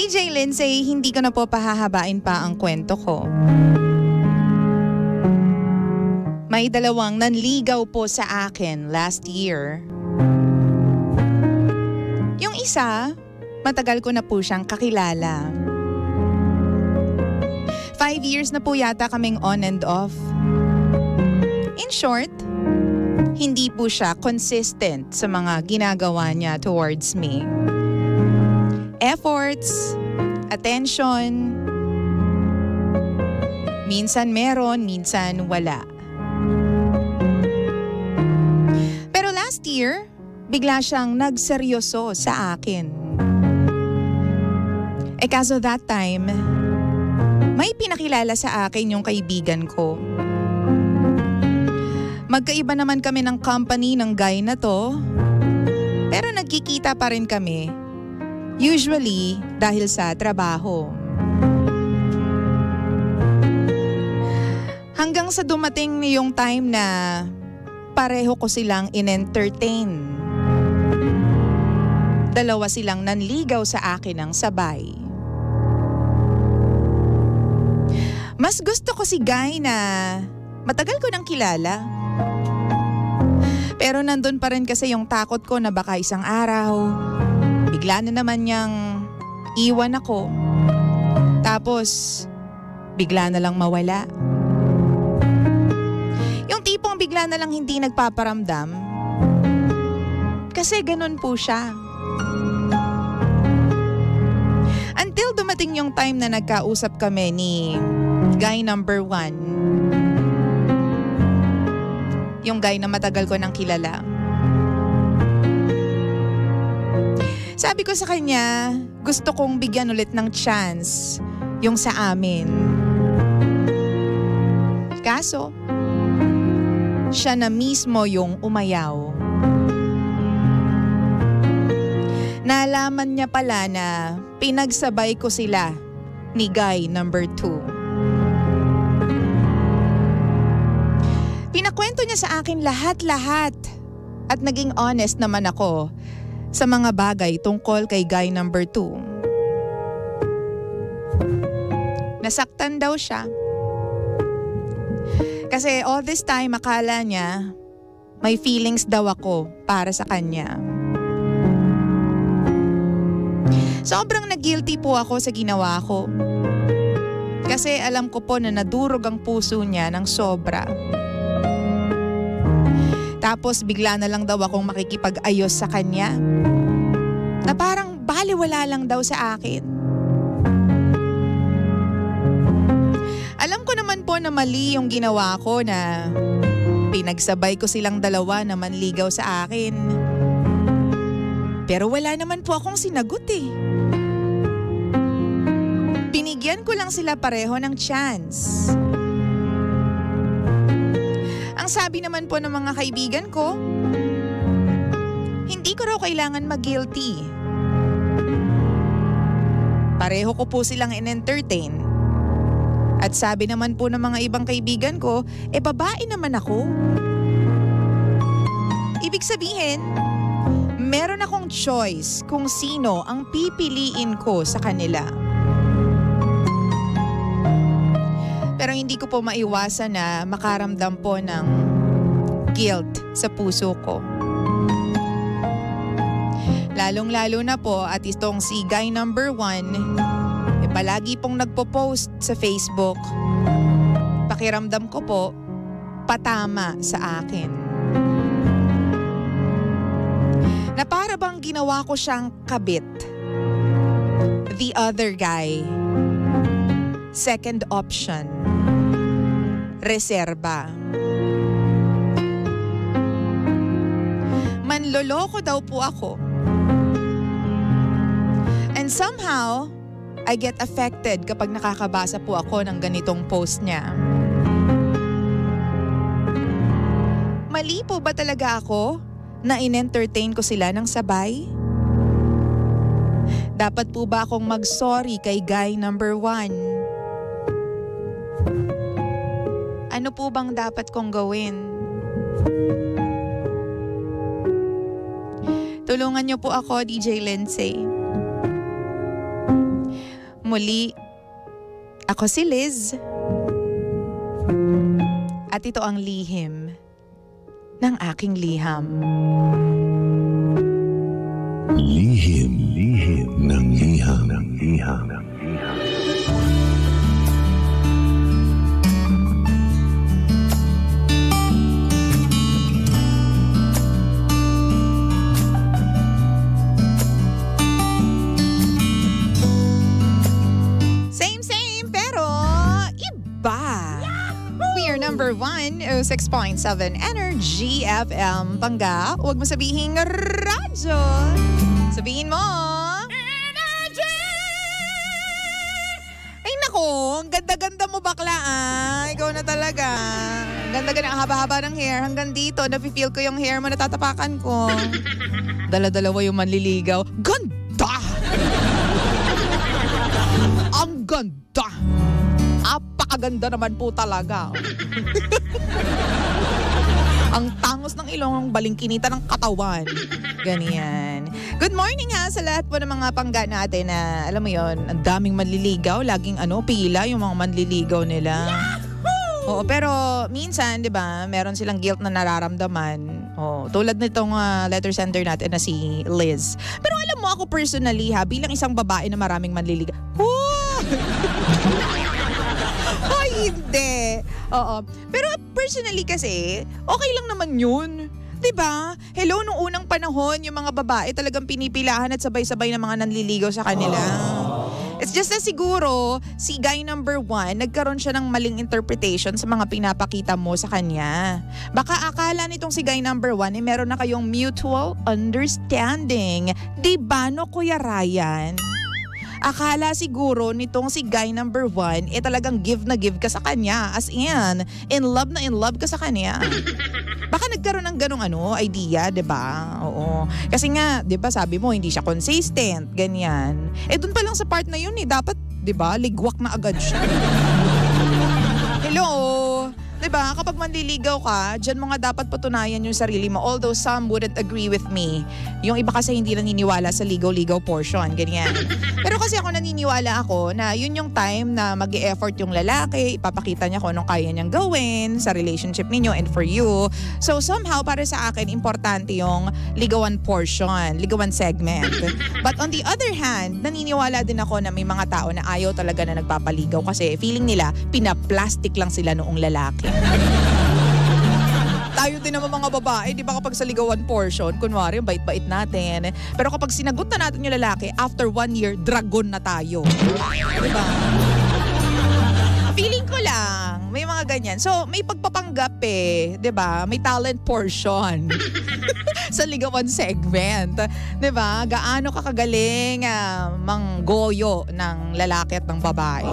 DJ Lindsay, hindi ko na po pahahabain pa ang kwento ko. May dalawang nanligaw po sa akin last year. Yung isa, matagal ko na po siyang kakilala. 5 years na po yata kaming on and off. In short, hindi po siya consistent sa mga ginagawa niya towards me. Efforts, attention, minsan meron, minsan wala. Pero last year, bigla siyang nagseryoso sa akin. Kaso that time, may pinakilala sa akin yung kaibigan ko. Magkaiba naman kami ng company ng guy na to, pero nagkikita pa rin kami. Usually, dahil sa trabaho. Hanggang sa dumating yung time na pareho ko silang in-entertain. Dalawa silang nanligaw sa akin ng sabay. Mas gusto ko si Guy na matagal ko nang kilala. Pero nandun pa rin kasi yung takot ko na baka isang araw, bigla na naman niyang iwan ako. Tapos, bigla na lang mawala. Yung tipong bigla na lang hindi nagpaparamdam. Kasi ganun po siya. Until dumating yung time na nagkausap kami ni guy number 1. Yung guy na matagal ko nang kilala. Sabi ko sa kanya, gusto kong bigyan ulit ng chance yung sa amin. Kaso, siya na mismo yung umayaw. Nalaman niya pala na pinagsabay ko sila ni guy number 2. Pinakwento niya sa akin lahat-lahat at naging honest naman ako sa mga bagay tungkol kay guy number 2. Nasaktan daw siya. Kasi all this time akala niya may feelings daw ako para sa kanya. Sobrang na-guilty po ako sa ginawa ko. Kasi alam ko po na nadurog ang puso niya ng sobra. Tapos bigla na lang daw akong makikipag-ayos sa kanya. Na parang baliwala lang daw sa akin. Alam ko naman po na mali yung ginawa ko na pinagsabay ko silang dalawa na manligaw sa akin. Pero wala naman po akong sinagot eh. Binigyan ko lang sila pareho ng chance. Ang sabi naman po ng mga kaibigan ko, hindi ko raw kailangan mag-guilty. Pareho ko po silang in-entertain. At sabi naman po ng mga ibang kaibigan ko, babae naman ako. Ibig sabihin, meron akong choice kung sino ang pipiliin ko sa kanila. Pero hindi ko po maiwasan na makaramdam po ng guilt sa puso ko. Lalong-lalo na po at itong si guy number 1, palagi pong nagpo-post sa Facebook. Pakiramdam ko po, patama sa akin. Na para bang ginawa ko siyang kabit. The other guy. Second option. Reserba. Manloloko daw po ako. And somehow, I get affected kapag nakakabasa po ako ng ganitong post niya. Mali po ba talaga ako na in-entertain ko sila ng sabay? Dapat po ba akong mag-sorry kay guy number 1? Ano po bang dapat kong gawin? Tulungan niyo po ako, DJ Lindsay. Muli, ako si Liz. At ito ang lihim ng aking liham. Lihim ng liham. Same, pero iba. We are number 106.7 Energy FM. Bangga, huwag mo sabihin radyo. Sabihin mo, Energy! Ay nako, ang ganda-ganda mo bakla ah. Ikaw na talaga. Ganda-ganda, ang haba-haba ng hair. Hanggang dito, nafe-feel ko yung hair mo, natatapakan ko. Dala-dalawa yung manliligaw. Ganda! Ang ganda! Apakaganda naman po talaga. Ang tangos ng ilong, ang balingkinita ng katawan. Ganyan. Good morning ha sa lahat po ng mga pangga natin na alam mo yon, ang daming manliligaw, laging pila yung mga manliligaw nila. Oo, pero minsan, 'di ba, meron silang guilt na nararamdaman. Oh, tulad nitong letter sender natin na si Liz. Pero alam mo ako personally bilang isang babae na maraming manliligaw. Ay, hindi. Oo. Pero personally kasi, okay lang naman yun. 'Di ba? Hello, nung unang panahon, yung mga babae talagang pinipilahan at sabay-sabay na mga nanliligaw sa kanila. It's just na siguro, si guy number 1, nagkaroon siya ng maling interpretation sa mga pinapakita mo sa kanya. Baka akala nitong si guy number 1, meron na kayong mutual understanding. Diba no, Kuya Ryan? Akala siguro nitong si guy number 1, talagang give na give ka sa kanya. As in love na in love ka sa kanya. Baka nagkaroon ng ganong idea, 'di ba? Oo. Kasi nga, 'di ba, sabi mo hindi siya consistent, ganyan. Doon pa lang sa part na 'yun dapat, 'di ba, ligwak na agad siya. Hello. 'Di ba? Kapag manliligaw ka, diyan mo nga dapat patunayan yung sarili mo. Although some wouldn't agree with me. Yung iba kasi hindi naniniwala sa ligaw-ligaw portion, ganyan. Pero kasi ako naniniwala ako na yun yung time na mag-e-effort yung lalaki, ipapakita niya kung anong kaya niyang gawin sa relationship ninyo and for you. So somehow para sa akin importante yung ligawan portion, ligawan segment. But on the other hand, naniniwala din ako na may mga tao na ayaw talaga na nagpapaligaw kasi feeling nila pinaplastic lang sila noong lalaki. Tayo din naman mga babae, di ba, kapag sa ligawan portion, kunwari, bait-bait natin. Pero kapag sinagot na natin yung lalaki, after 1 year, dragon na tayo. Di ba? Feeling ko lang, may mga ganyan. So, may pagpapanggap di ba? May talent portion sa ligawan segment. Di ba? Gaano ka kagaling manggoyo ng lalaki at ng babae.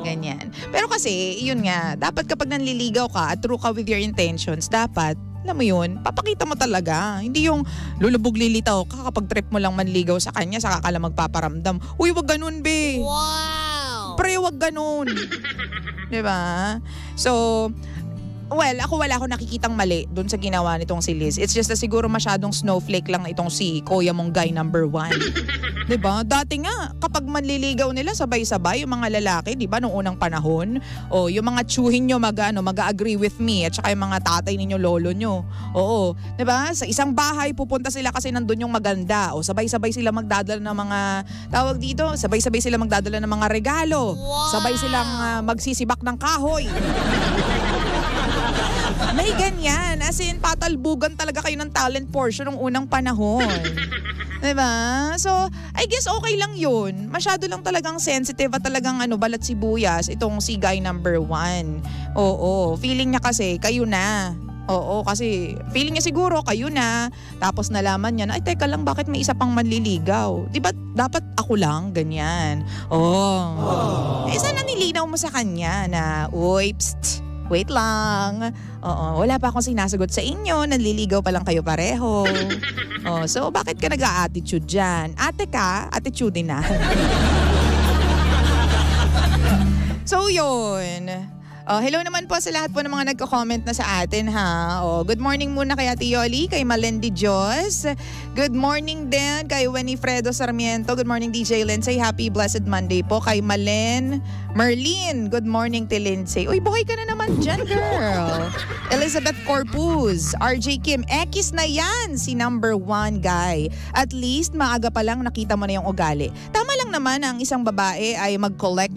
Ganyan. Pero kasi, yun nga, dapat kapag nanliligaw ka at true ka with your intentions, dapat, alam mo yun, papakita mo talaga. Hindi yung lulubog lilitaw ka kapag trip mo lang manligaw sa kanya, saka ka lang magpaparamdam. Uy, wag ganun, be. Wow! Pre, wag ganun. Diba? So, well, wala akong nakikitang mali doon sa ginawa nitong si Liz. It's just na siguro masyadong snowflake lang itong si kuya mong guy number 1. Diba? Dati nga, kapag manliligaw nila sabay-sabay yung mga lalaki, diba, noong unang panahon, yung mga tsuhin nyo mag-agree with me at saka yung mga tatay ninyo, lolo nyo. Oo. Diba? Sa isang bahay, pupunta sila kasi nandun yung maganda. O sabay-sabay sila magdadala ng mga, tawag dito, sabay-sabay sila magdadala ng mga regalo. Wow! Sabay silang magsisibak ng kahoy. May ganyan. As in, patalbugan talaga kayo ng talent portion ng unang panahon. Diba? So, I guess okay lang yun. Masyado lang talagang sensitive at talagang balat sibuyas itong si guy number 1. Oo. Feeling niya kasi, kayo na. Oo, kasi feeling niya siguro kayo na. Tapos nalaman niya na, ay teka lang, bakit may isa pang manliligaw? Diba dapat ako lang? Ganyan. Sana nilinaw mo sa kanya na, uy, psst. Wait lang. Oo, wala pa akong sinasagot sa inyo. Nanliligaw pa lang kayo pareho. So bakit ka nag-a-attitude dyan? Ate ka, attitude na. So yun. Hello naman po sa lahat po ng mga nagko-comment na sa atin ha. Good morning muna kay Ate Yoli, kay Malendi Dios. Good morning din kay Winifredo Sarmiento. Good morning DJ Lindsay. Happy Blessed Monday po kay Merlin. Good morning to Lindsay. Uy, buhay ka na naman dyan, girl. Elizabeth Corpus. RJ Kim. Ekis na yan si number 1 guy. At least maaga pa lang nakita mo na yung ugali. Tama lang naman ang isang babae ay mag-collect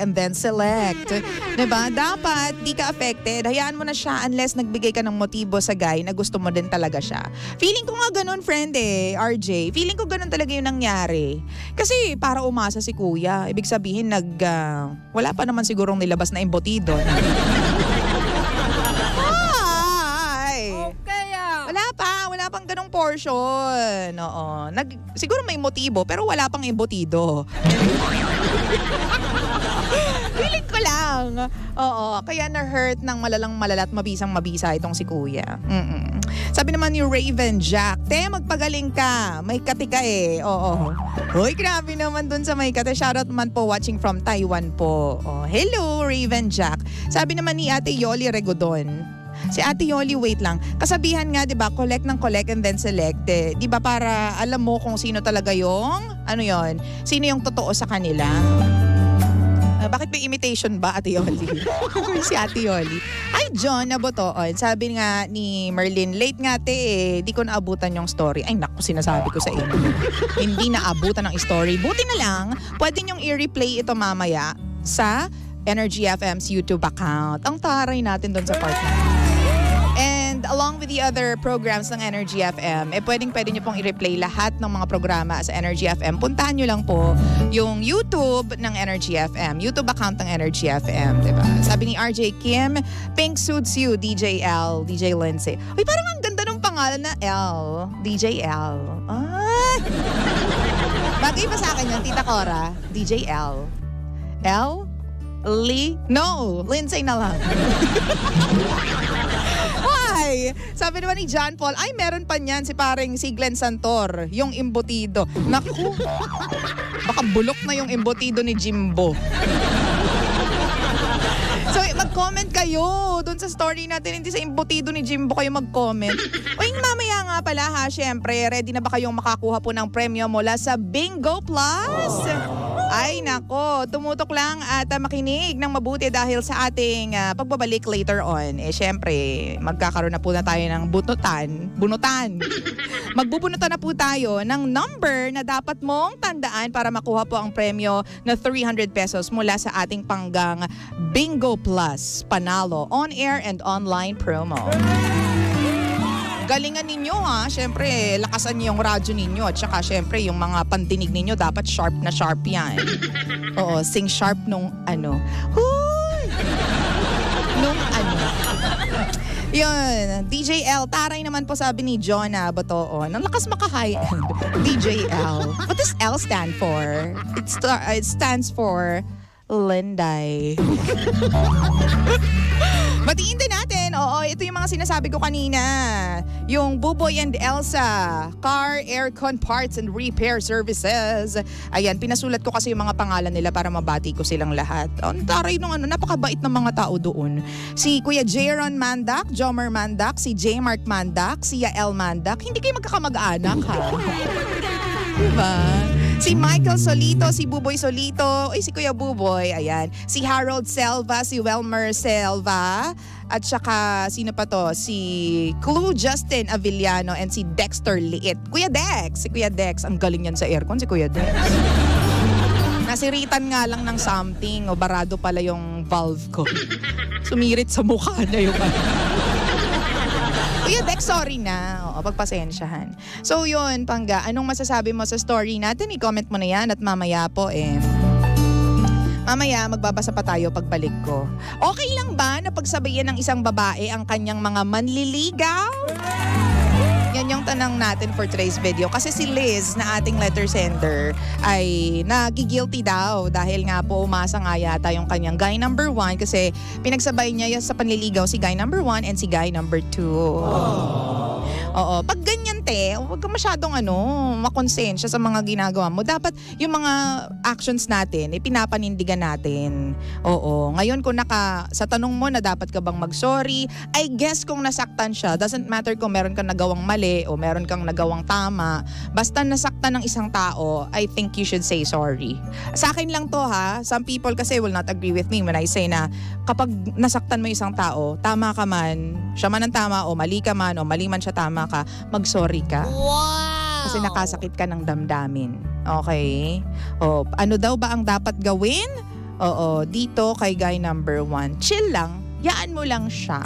and then select. Diba? Dapat di ka affected. Hayaan mo na siya unless nagbigay ka ng motibo sa guy na gusto mo din talaga siya. Feeling ko nga ganun, friend RJ. Feeling ko ganun talaga yung nangyari. Kasi para umasa si kuya. Ibig sabihin wala pa naman sigurong nilabas na embutido. Wala pang ganong portion. Oo. Siguro may motibo pero wala pang embutido. Feeling ko lang. Oo. Kaya na-hurt ng malalat mabisang mabisa itong si kuya. Sabi naman ni Raven Jack, magpagaling ka. May kati ka Oo. Uy, grabe naman dun sa may kati. Shoutout naman po watching from Taiwan po. Hello, Raven Jack. Sabi naman ni Ate Yoli Regodon. Si Ate Yoli, wait lang. Kasabihan nga, 'di ba, collect and then select. 'Di ba, para alam mo kung sino talaga yung sino yung totoo sa kanila. Bakit may imitation ba, Ate Yoli? Si Ate Yoli. Ay, John Nabotoon. Sabi nga ni Merlin, late nga di ko naabutan yung story. Ay, naku, sinasabi ko sa inyo. Hindi naabutan ng story. Buti na lang, pwede nyong i-replay ito mamaya sa Energy FM's YouTube account. Ang taray natin doon sa part na. And along with the other programs ng Energy FM, pwede nyo pong i-replay lahat ng mga programa sa Energy FM. Puntahan nyo lang po yung YouTube ng Energy FM, YouTube account ng Energy FM, diba? Sabi ni RJ Kim, Pink Suits You, DJ L, DJ Lindsay. Uy, parang ang ganda ng pangalan na L, DJ L. Ay! Bagay pa sa akin yun, Tita Cora, DJ L. L? Lee? No, Lindsay na lang. Why? Sabi naman ni John Paul, ay meron pa niyan si paring si Glenn Santor, yung embutido. Naku, baka bulok na yung embutido ni Jimbo. So mag-comment kayo doon sa story natin, hindi sa embutido ni Jimbo kayo mag-comment. Uy, mamaya nga pala ha, syempre, ready na ba kayong makakuha po ng premyo mula sa Bingo Plus? Ay nako, tumutok lang at makinig ng mabuti dahil sa ating pagbabalik later on. Syempre, magkakaroon na po na tayo ng bunutan. Magbubunutan na po tayo ng number na dapat mong tandaan para makuha po ang premyo na 300 pesos mula sa ating panggang Bingo Plus Panalo On-Air and Online Promo. Galingan ninyo ha, syempre lakasan niyo yung radyo ninyo at saka syempre yung mga pandinig ninyo dapat sharp na sharp yan. Oo, sing sharp nung Huy! Nung Yun, DJ L, taray naman po sabi ni Jonah Batoon. Ang lakas maka-high-end. DJ L. What does L stand for? It stands for Linday. Batiin din natin, ito yung mga sinasabi ko kanina. Yung Buboy and Elsa, Car, Aircon Parts and Repair Services. Ayan, pinasulat ko kasi yung mga pangalan nila para mabati ko silang lahat. Ang taray nung napakabait ng mga tao doon. Si Kuya Jaron Mandak, Jomer Mandak, si J. Mark Mandak, si Yael Mandak. Hindi kayo magkakamag-anak ha? Diba? Si Michael Solito, si Buboy Solito, si Kuya Buboy, ayan. Si Harold Selva, si Welmer Selva, at saka sino pa to? Si Clue Justin Avillano and si Dexter Liit. Kuya Dex, si Kuya Dex, ang galing yan sa aircon, si Kuya Dex. Nasiritan nga lang ng something, barado pala yung valve ko. Sumirit sa mukha niya yung Kuya Dex, sorry na. Pagpasensyahan. So yun, Pangga, anong masasabi mo sa story natin? I-comment mo na yan at mamaya po mamaya magbabasa pa tayo pagbalik ko. Okay lang ba na pagsabayan ng isang babae ang kanyang mga manliligaw? Yan yung tanong natin for today's video. Kasi si Liz na ating letter sender ay nagigilty daw dahil nga po umasa nga yata yung kanyang guy number 1 kasi pinagsabay niya sa panliligaw si guy number 1 and si guy number 2. Oo, pag ganyan huwag ka masyadong makonsensya sa mga ginagawa mo. Dapat yung mga actions natin, pinapanindigan natin. Oo, ngayon kung sa tanong mo na dapat ka bang mag-sorry, I guess kung nasaktan siya, doesn't matter kung meron kang nagawang mali o meron kang nagawang tama, basta nasaktan ng isang tao, I think you should say sorry. Sa akin lang to ha, some people kasi will not agree with me when I say na kapag nasaktan mo isang tao, tama ka man, siya man ang tama o mali ka man o mali man siya tama ka, mag-sorry ka. Wow! Kasi nakasakit ka ng damdamin. Okay? O, ano daw ba ang dapat gawin? Oo, dito kay guy number 1. Chill lang. Yaan mo lang siya.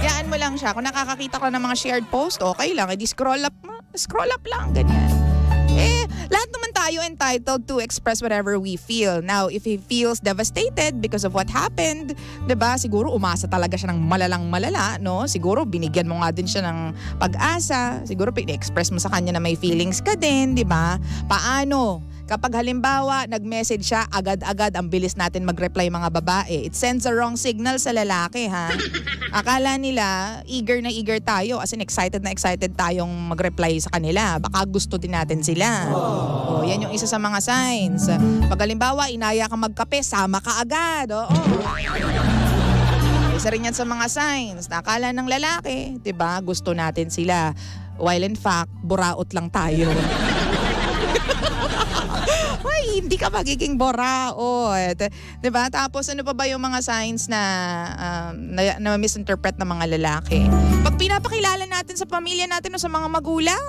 Yaan mo lang siya. Kung nakakakita ko ng mga shared post, okay lang. E di scroll up lang. Ganyan. Lahat naman tayo entitled to express whatever we feel. Now, if he feels devastated because of what happened, 'di ba? Siguro umasa talaga siya ng malala, no? Siguro binigyan mo nga din siya ng pag-asa. Siguro pina-express mo sa kanya na may feelings ka din, 'di ba? Paano? Kapag halimbawa, nag-message siya, agad-agad ang bilis natin mag-reply mga babae. It sends a wrong signal sa lalaki, ha? Akala nila, eager na eager tayo, as in excited na excited tayong mag-reply sa kanila. Baka gusto din natin sila. O, yan yung isa sa mga signs. Pag halimbawa, inaya ka magkape, sama ka agad. Oo. Isa rin yan sa mga signs. Nakala ng lalaki, 'di ba? Gusto natin sila. While in fact, buraot lang tayo. Ay, hindi ka magiging boraot. 'Di ba? Tapos ano pa ba yung mga signs na misinterpret ng mga lalaki? Pag pinapakilala natin sa pamilya natin o sa mga magulang.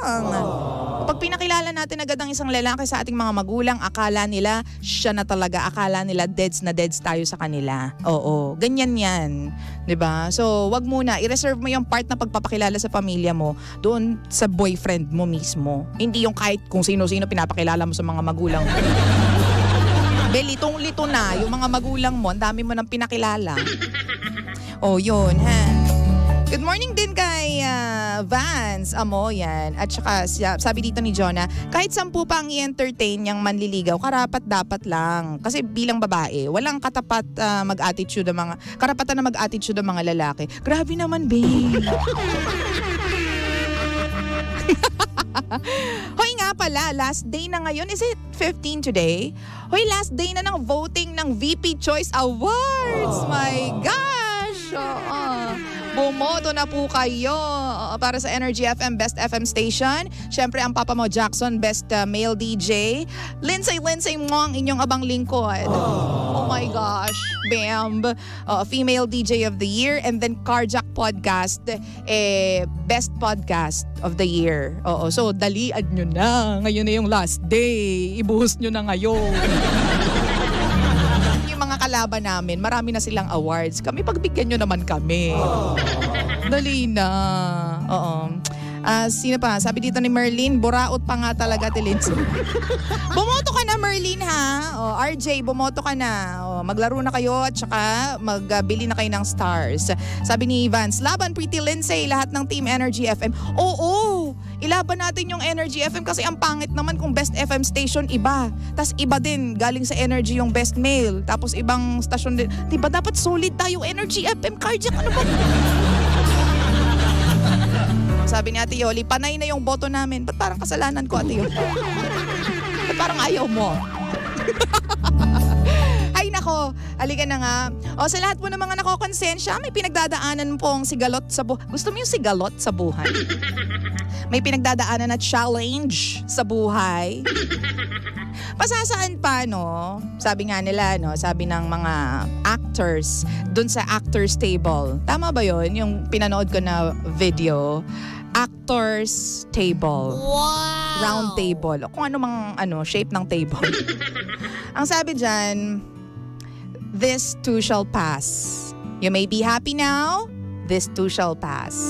Pag pinakilala natin agad ang isang lalaki sa ating mga magulang, akala nila siya na talaga. Akala nila deads na deads tayo sa kanila. Oo, ganyan yan. 'Di ba? So, wag muna. I-reserve mo yung part na pagpapakilala sa pamilya mo doon sa boyfriend mo mismo. Hindi yung kahit kung sino-sino pinapakilala mo sa mga magulang mo. Litong-lito na. Yung mga magulang mo, ang dami mo nang pinakilala. Oh, yun, ha? Good morning din kay Vance Amo yan. At saka sabi dito ni Jonah, kahit 10 pa ang i-entertain niyang manliligaw, karapat-dapat lang. Kasi bilang babae, walang karapatan na mag-attitude ang mga lalaki. Grabe naman, babe. Hoy nga pala, last day na ngayon. Is it 15 today? Hoy, last day na ng voting ng VP Choice Awards. My gosh! Bumoto na po kayo para sa Energy FM Best FM Station. Siyempre, ang papa mo, Jackson, Best Male DJ. Lindsay mo ang inyong abang lingkod. Oh my gosh. Bam. Female DJ of the Year. And then Carjack Podcast, Best Podcast of the Year. Oo, so dalian nyo na. Ngayon na yung last day. Ibuhos nyo na ngayon. Mga kalaban namin, marami na silang awards. Kami, pagbigyan nyo naman kami. Dali na. Oo. Sino pa? Sabi dito ni Merlin, buraot pa nga talaga Tilins. Bumoto ka na, Merlin, ha? RJ, bumoto ka na. Maglaro na kayo at saka magbili na kayo ng stars. Sabi ni Vance, laban Pretty Lindsay, lahat ng Team Energy FM. Oo, ilaban natin yung Energy FM kasi ang pangit naman kung Best FM Station iba. Tas iba din, galing sa Energy yung Best Male. Tapos ibang station din. Diba dapat solid tayo Energy FM, Cardiac, ano ba? Sabi ni Ate Yoli, panay na yung boto namin. Ba't parang kasalanan ko, Ate Yoli? Ba't parang ayaw mo? Ay nako, halika na nga. O sa lahat po ng mga nakokonsensya, may pinagdadaanan pong sigalot sa buhay. Gusto mo yung sigalot sa buhay? May pinagdadaanan at challenge sa buhay. Pasasaan pa, no? Sabi nga nila, no? Sabi ng mga actors dun sa actors table. Tama ba yun? Yung pinanood ko na video. Actors table. Wow! Round table. O kung ano mang shape ng table. Ang sabi dyan, this too shall pass. You may be happy now, this too shall pass.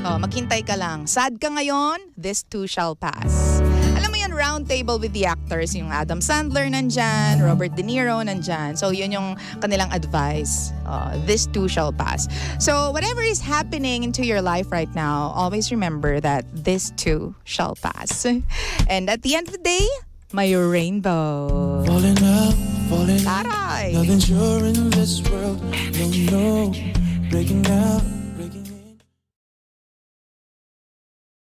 Maghintay ka lang. Sad ka ngayon, this too shall pass. Alam mo yan, round table with the actors. Yung Adam Sandler nandyan, Robert De Niro nandyan. So yun yung kanilang advice. This too shall pass. So whatever is happening into your life right now, always remember that this too shall pass. And at the end of the day, may rainbow. Falling up, falling Taray! Nothing sure in this world. No, breaking out